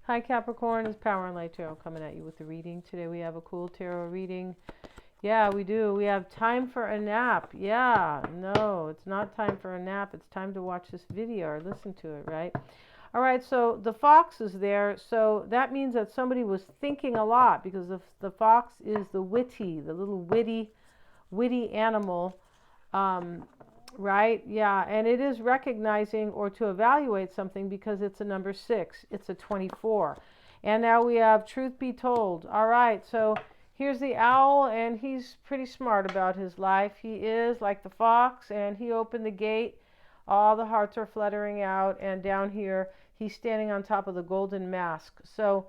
Hi Capricorn, it's Power and Light Tarot coming at you with the reading. Today we have a cool tarot reading. Yeah, we do. We have time for a nap. Yeah, no, it's not time for a nap. It's time to watch this video or listen to it, right? All right, so the fox is there. So that means that somebody was thinking a lot because the fox is the little witty animal. Right? Yeah, and it is recognizing or to evaluate something because it's a number 6. It's a 24. And now we have truth be told. All right, so here's the owl, and he's pretty smart about his life. He is like the fox, and he opened the gate. All the hearts are fluttering out, and down here, he's standing on top of the golden mask. So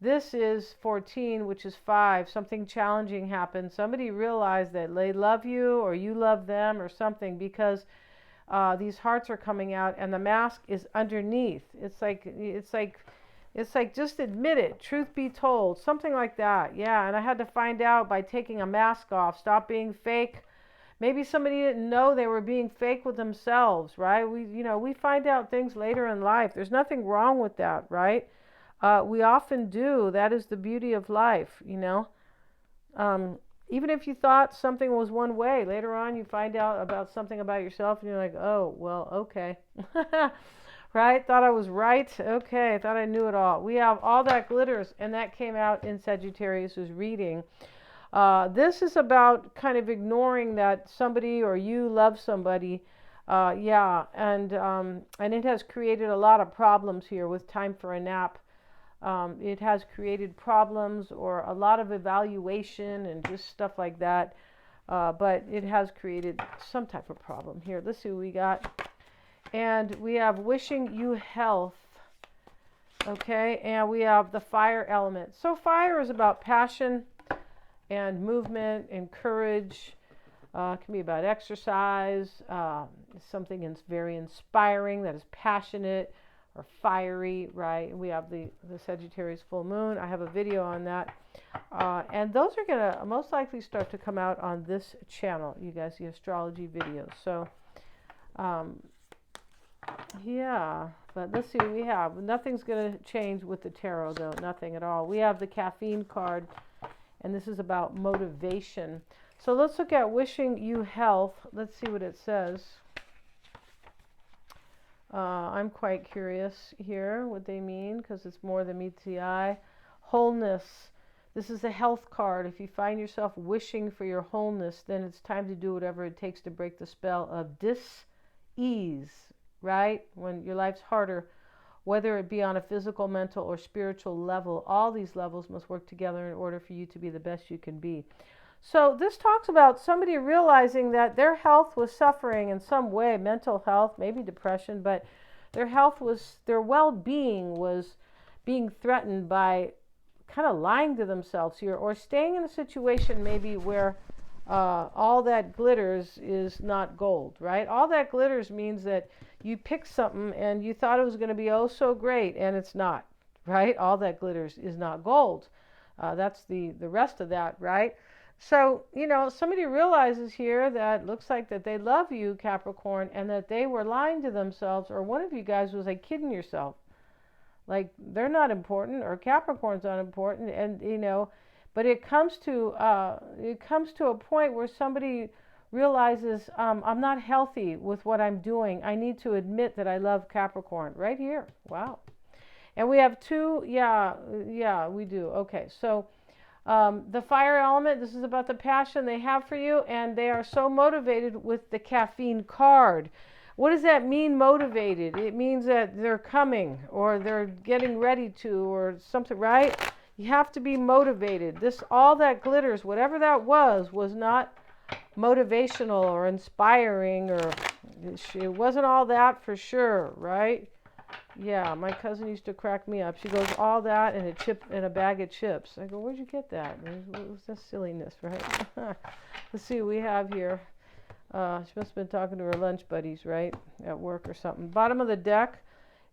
this is 14, which is 5. Something challenging happened. Somebody realized that they love you or you love them or something because these hearts are coming out and the mask is underneath. It's like just admit it. Truth be told. Something like that. Yeah, and I had to find out by taking a mask off. Stop being fake. Maybe somebody didn't know they were being fake with themselves, right? We find out things later in life. There's nothing wrong with that, right? We often do. That is the beauty of life, Even if you thought something was one way, later on you find out about something about yourself and you're like, oh, well, okay. Right? Thought I was right? Okay, I thought I knew it all. We have all that glitters, and that came out in Sagittarius's reading. This is about kind of ignoring that somebody or you love somebody. Yeah, and it has created a lot of problems here with time for a nap. It has created problems or a lot of evaluation and just stuff like that. But it has created some type of problem here. Let's see what we got. And we have wishing you health. Okay, and we have the fire element. So fire is about passion and movement and courage. It can be about exercise, something very inspiring that is passionate or fiery, right? We have the Sagittarius full moon. I have a video on that. And those are going to most likely start to come out on this channel, you guys, the astrology videos. So, yeah, but let's see what we have. Nothing's going to change with the tarot, though. Nothing at all. We have the caffeine card, and this is about motivation. So let's look at wishing you health. Let's see what it says. I'm quite curious here what they mean because it's more than meets the eye. Wholeness. This is a health card. If you find yourself wishing for your wholeness, then it's time to do whatever it takes to break the spell of dis-ease, right? When your life's harder, whether it be on a physical, mental, or spiritual level, all these levels must work together in order for you to be the best you can be. So this talks about somebody realizing that their health was suffering in some way, mental health, maybe depression, but their well-being was being threatened by kind of lying to themselves here or staying in a situation maybe where all that glitters is not gold, right? All that glitters means that you picked something and you thought it was going to be oh so great, and it's not, right? All that glitters is not gold. That's the rest of that, right? So, somebody realizes here that looks like that they love you, Capricorn, and that they were lying to themselves, or one of you guys was like kidding yourself. Like they're not important, or Capricorn's not important, and but it comes to a point where somebody realizes I'm not healthy with what I'm doing. I need to admit that I love Capricorn right here. Wow. And we have two. Yeah, we do. Okay, so. The fire element, this is about the passion they have for you, and they are so motivated with the caffeine card. What does that mean, motivated? It means that they're coming, or they're getting ready to, or something, right? You have to be motivated. All that glitters, whatever that was not motivational or inspiring, or it wasn't all that for sure, right? Yeah, my cousin used to crack me up. She goes, all that and a bag of chips. I go, where'd you get that? It was that silliness, right? Let's see what we have here. She must have been talking to her lunch buddies, right? At work or something. Bottom of the deck,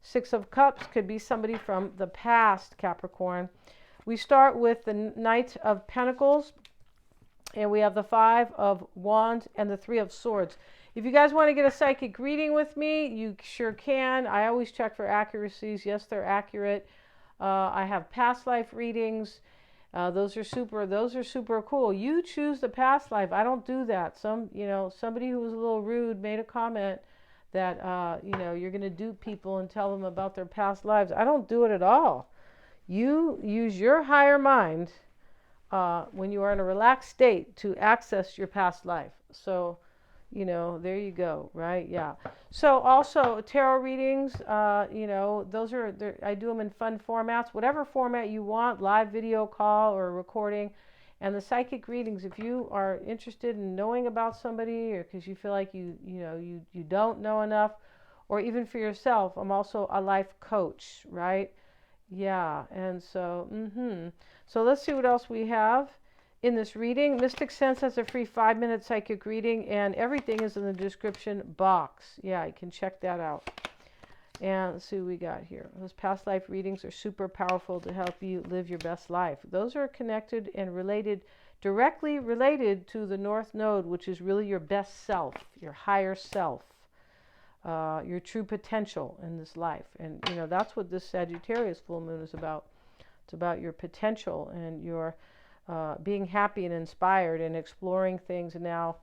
6 of Cups could be somebody from the past, Capricorn. We start with the Knight of Pentacles, and we have the 5 of Wands and the 3 of Swords. If you guys want to get a psychic reading with me, you sure can. I always check for accuracies. Yes, they're accurate. I have past life readings. Those are super cool. You choose the past life. I don't do that. Somebody who was a little rude made a comment that, you're going to dupe people and tell them about their past lives. I don't do it at all. You use your higher mind when you are in a relaxed state to access your past life. So, there you go, right? Yeah. So also tarot readings, those are, I do them in fun formats, whatever format you want, live video call or recording. And the psychic readings, if you are interested in knowing about somebody or because you feel like you don't know enough, or even for yourself, I'm also a life coach, right? Yeah. And so, so let's see what else we have in this reading. Mystic Sense has a free 5-minute psychic reading, and everything is in the description box. Yeah, you can check that out. And let's see what we got here. Those past life readings are super powerful to help you live your best life. Those are connected and related, directly related to the North Node, which is really your best self, your higher self, your true potential in this life. And, that's what this Sagittarius full moon is about. It's about your potential and your being happy and inspired and exploring things. And now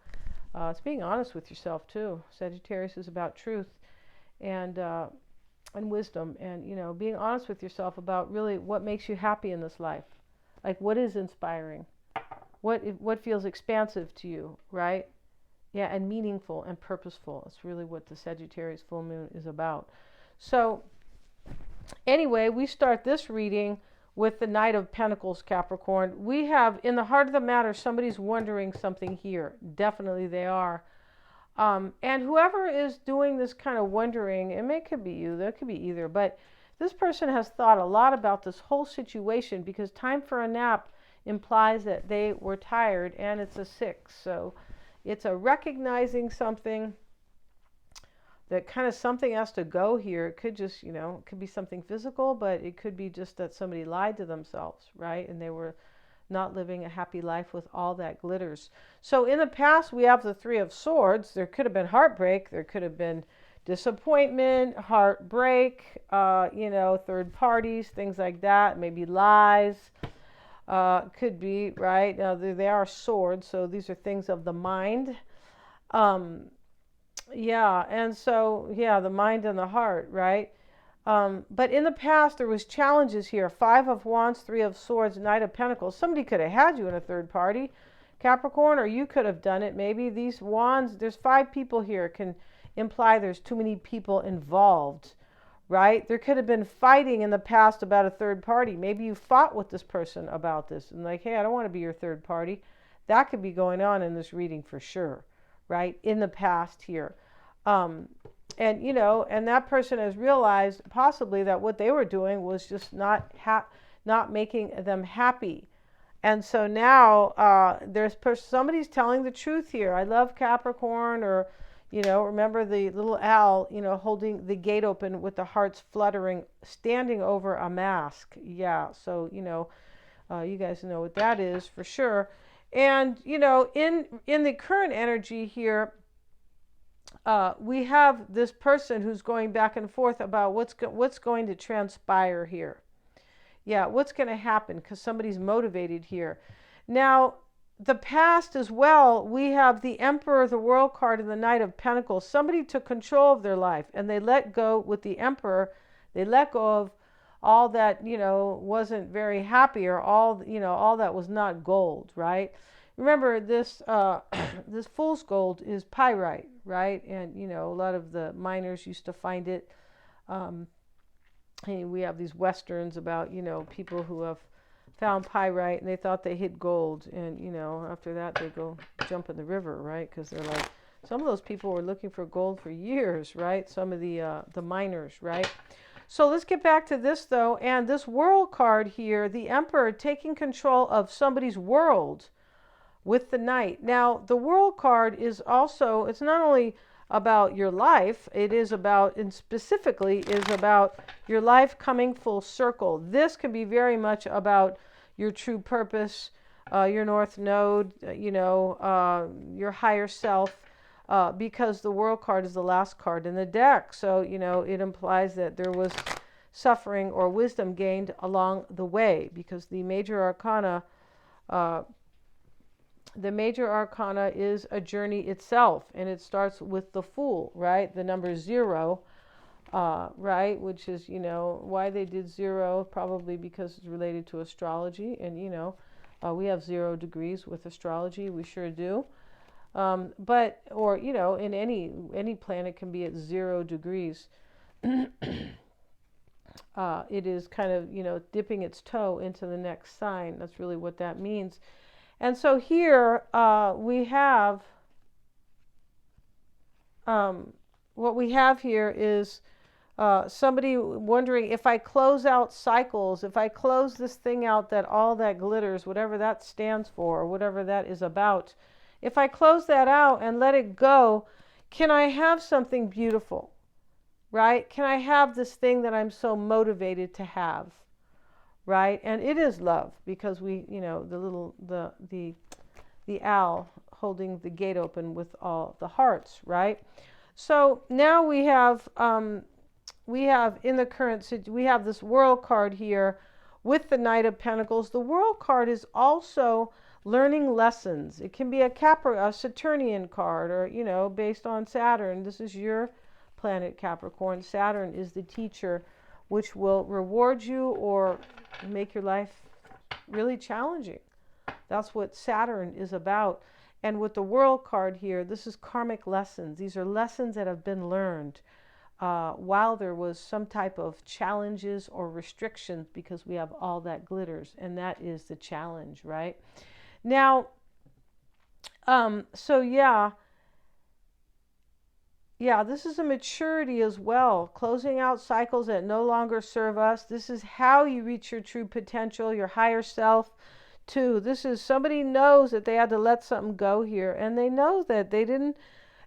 it's being honest with yourself too. Sagittarius is about truth and wisdom, and being honest with yourself about really what makes you happy in this life. Like, what is inspiring, what feels expansive to you, right? Yeah, and meaningful and purposeful. It's really what the Sagittarius full moon is about. So anyway, we start this reading with the Knight of Pentacles, Capricorn. We have, in the heart of the matter, somebody's wondering something here. Definitely they are. And whoever is doing this kind of wondering, it could be you, that could be either, but this person has thought a lot about this whole situation, because time for a nap implies that they were tired, and it's a 6. So it's a recognizing something, that kind of something has to go here. It could just, it could be something physical, but it could be just that somebody lied to themselves, right? And they were not living a happy life with all that glitters. So in the past, we have the 3 of Swords. There could have been heartbreak. There could have been disappointment, heartbreak, third parties, things like that. Maybe lies. Could be, right? Now, they are swords, so these are things of the mind. Yeah, and so, the mind and the heart, right? But in the past, there was challenges here. 5 of Wands, 3 of Swords, Knight of Pentacles. Somebody could have had you in a third party, Capricorn, or you could have done it. Maybe these Wands, there's 5 people here, can imply there's too many people involved, right? There could have been fighting in the past about a third party. Maybe you fought with this person about this and like, hey, I don't want to be your third party. That could be going on in this reading for sure, right? In the past here. And that person has realized possibly that what they were doing was just not making them happy. And so now somebody's telling the truth here. I love Capricorn, or, remember the little owl, holding the gate open with the hearts fluttering, standing over a mask. Yeah, so, you guys know what that is for sure. And, in the current energy here, we have this person who's going back and forth about what's going to transpire here. Yeah, what's going to happen, because somebody's motivated here. Now, the past as well, we have the Emperor, the World card, and the Knight of Pentacles. Somebody took control of their life, and they let go with the Emperor. They let go of all that, wasn't very happy, or all that was not gold, right? Remember, this this fool's gold is pyrite, right? And, a lot of the miners used to find it. We have these westerns about, people who have found pyrite and they thought they hit gold. And, after that, they go jump in the river, right? Because they're like, some of those people were looking for gold for years, right? Some of the miners, right? So let's get back to this, though. And this world card here, the Emperor taking control of somebody's world with the Knight. Now, the World card is also, it's not only about your life, it is about, and specifically is about your life coming full circle. This can be very much about your true purpose, your North Node, your higher self, because the World card is the last card in the deck. So, it implies that there was suffering or wisdom gained along the way, because the major arcana is a journey itself, and it starts with the Fool, right? The number 0, right? Which is, why they did 0, probably because it's related to astrology, and we have 0 degrees with astrology, we sure do. But in any planet can be at 0 degrees. It is kind of, dipping its toe into the next sign. That's really what that means. And so here we have, what we have here is somebody wondering, if I close out cycles, if I close this thing out, that all that glitters, whatever that stands for, or whatever that is about, if I close that out and let it go, can I have something beautiful, right? Can I have this thing that I'm so motivated to have, right? And it is love, because we, the owl holding the gate open with all the hearts, right? So now we have in the current, we have this World card here with the Knight of Pentacles. The World card is also learning lessons. It can be a Saturnian card, or, based on Saturn. This is your planet, Capricorn. Saturn is the teacher, which will reward you or make your life really challenging. That's what Saturn is about. And with the World card here, this is karmic lessons. These are lessons that have been learned while there was some type of challenges or restrictions, because we have all that glitters, and that is the challenge, right? Now, so yeah, this is a maturity as well. Closing out cycles that no longer serve us. This is how you reach your true potential, your higher self, too. This is, somebody knows that they had to let something go here, and they know that they didn't,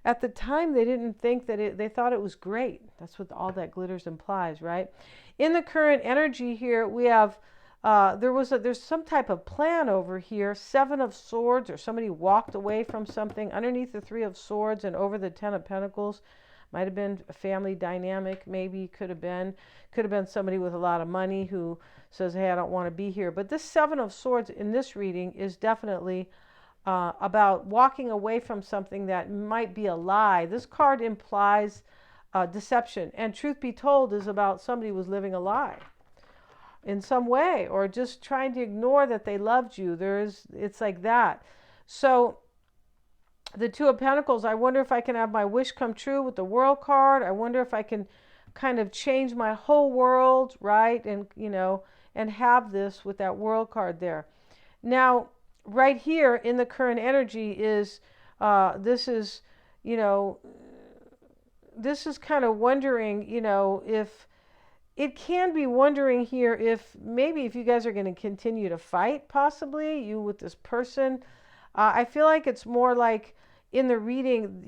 at the time, they didn't think that they thought it was great. That's what all that glitters implies, right? In the current energy here, we have, there's some type of plan over here. 7 of Swords, or somebody walked away from something underneath the 3 of Swords and over the 10 of Pentacles. Might have been a family dynamic, maybe. Could have been somebody with a lot of money who says, hey, I don't want to be here. But this 7 of Swords in this reading is definitely about walking away from something that might be a lie. This card implies deception, and truth be told is about somebody was living a lie in some way, or just trying to ignore that they loved you. It's like that. So the 2 of Pentacles, I wonder if I can have my wish come true with the World card. I wonder if I can kind of change my whole world, right? And, and have this with that World card there. Now, right here in the current energy is, this is kind of wondering, if it can be wondering here if maybe if you guys are going to continue to fight, possibly, you with this person. I feel like it's more like in the reading,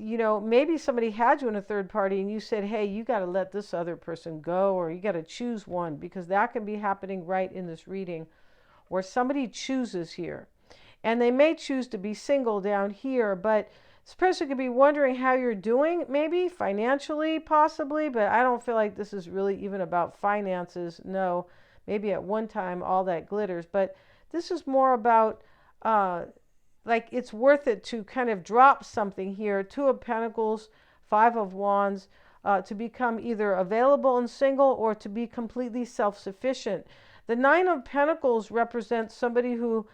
maybe somebody had you in a third party and you said, hey, you got to let this other person go, or you got to choose one, because that can be happening right in this reading, where somebody chooses here. And they may choose to be single down here, but this person could be wondering how you're doing, maybe financially, possibly, but I don't feel like this is really even about finances. No, maybe at one time all that glitters, but this is more about like it's worth it to kind of drop something here. 2 of Pentacles, 5 of Wands, to become either available and single, or to be completely self-sufficient. The 9 of Pentacles represents somebody who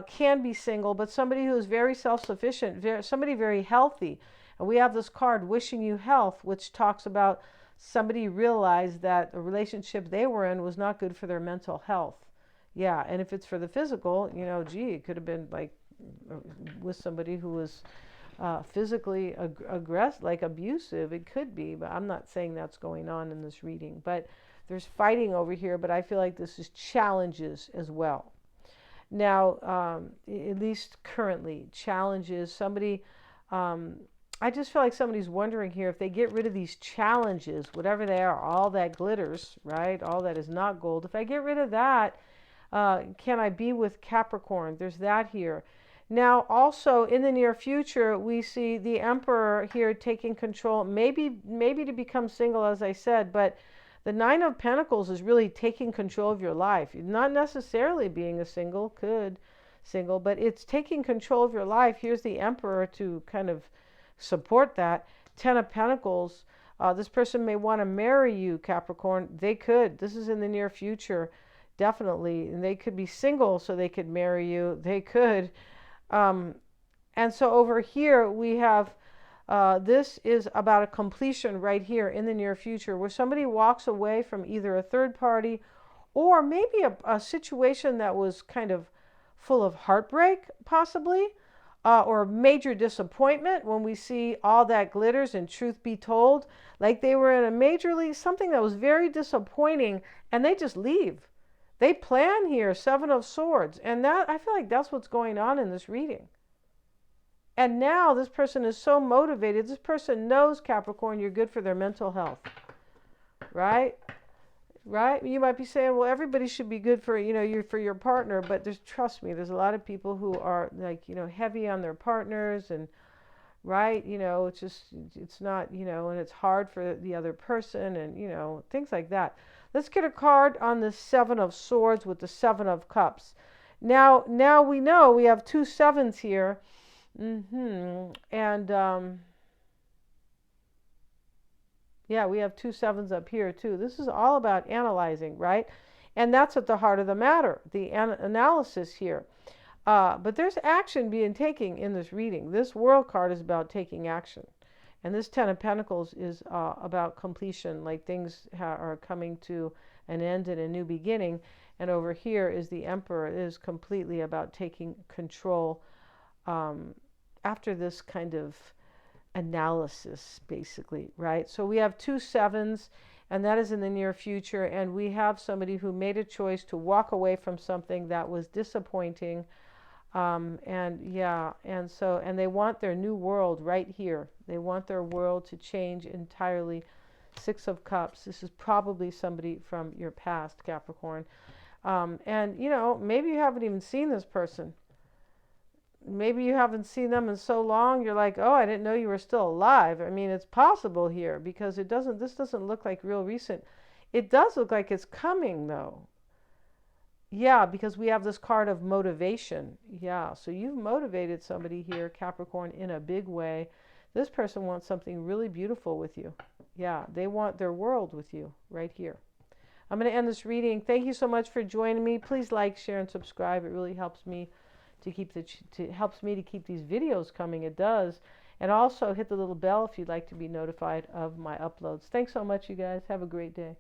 can be single, but somebody who is very self-sufficient, somebody very healthy. And we have this card, wishing you health, which talks about somebody realized that the relationship they were in was not good for their mental health. Yeah, and if it's for the physical, it could have been like with somebody who was physically aggressive, like abusive. It could be, but I'm not saying that's going on in this reading. But there's fighting over here, but I feel like this is challenges as well. Now, at least currently, challenges. Somebody, I just feel like somebody's wondering here, if they get rid of these challenges, whatever they are, all that glitters, right? All that is not gold. If I get rid of that, can I be with Capricorn? There's that here. Now, also in the near future, we see the Emperor here taking control, maybe to become single, as I said, but The Nine of Pentacles is really taking control of your life. Not necessarily being a single, but it's taking control of your life. Here's the Emperor to kind of support that. Ten of Pentacles, this person may want to marry you, Capricorn. They could. This is in the near future, definitely. And they could be single so they could marry you. They could. And so over here we have, this is about a completion right here in the near future where somebody walks away from either a third party or maybe a situation that was kind of full of heartbreak, possibly, or major disappointment. When we see all that glitters and truth be told, like they were in a majorly, something that was very disappointing, and they just leave. They plan here, Seven of Swords, and that, I feel like that's what's going on in this reading. And now this person is so motivated. This person knows, Capricorn, you're good for their mental health, right? Right? You might be saying, well, everybody should be good for, you're for your partner, but trust me, there's a lot of people who are like, heavy on their partners, and right, it's just, it's not, and it's hard for the other person, and things like that. Let's get a card on the Seven of Swords with the Seven of Cups. Now we know we have two sevens here. And yeah, we have two sevens up here too. This is all about analyzing, right? And that's at the heart of the matter, the analysis here. But there's action being taken in this reading. This World card is about taking action. And this Ten of Pentacles is about completion, like things are coming to an end and a new beginning. And over here is the Emperor. It is completely about taking control after this kind of analysis, basically, right? So we have two sevens, and that is in the near future. And we have somebody who made a choice to walk away from something that was disappointing. And they want their new world right here. They want their world to change entirely. Six of Cups. This is probably somebody from your past, Capricorn. And maybe you haven't even seen this person. Maybe you haven't seen them in so long, you're like, oh, I didn't know you were still alive. I mean, it's possible here because this doesn't look like real recent. It does look like it's coming, though. Yeah, because we have this card of motivation. Yeah, so you've motivated somebody here, Capricorn, in a big way. This person wants something really beautiful with you. Yeah, they want their world with you right here. I'm going to end this reading. Thank you so much for joining me. Please like, share, and subscribe. It really helps me to keep these videos coming. It does. And also hit the little bell if you'd like to be notified of my uploads. Thanks so much, you guys. Have a great day.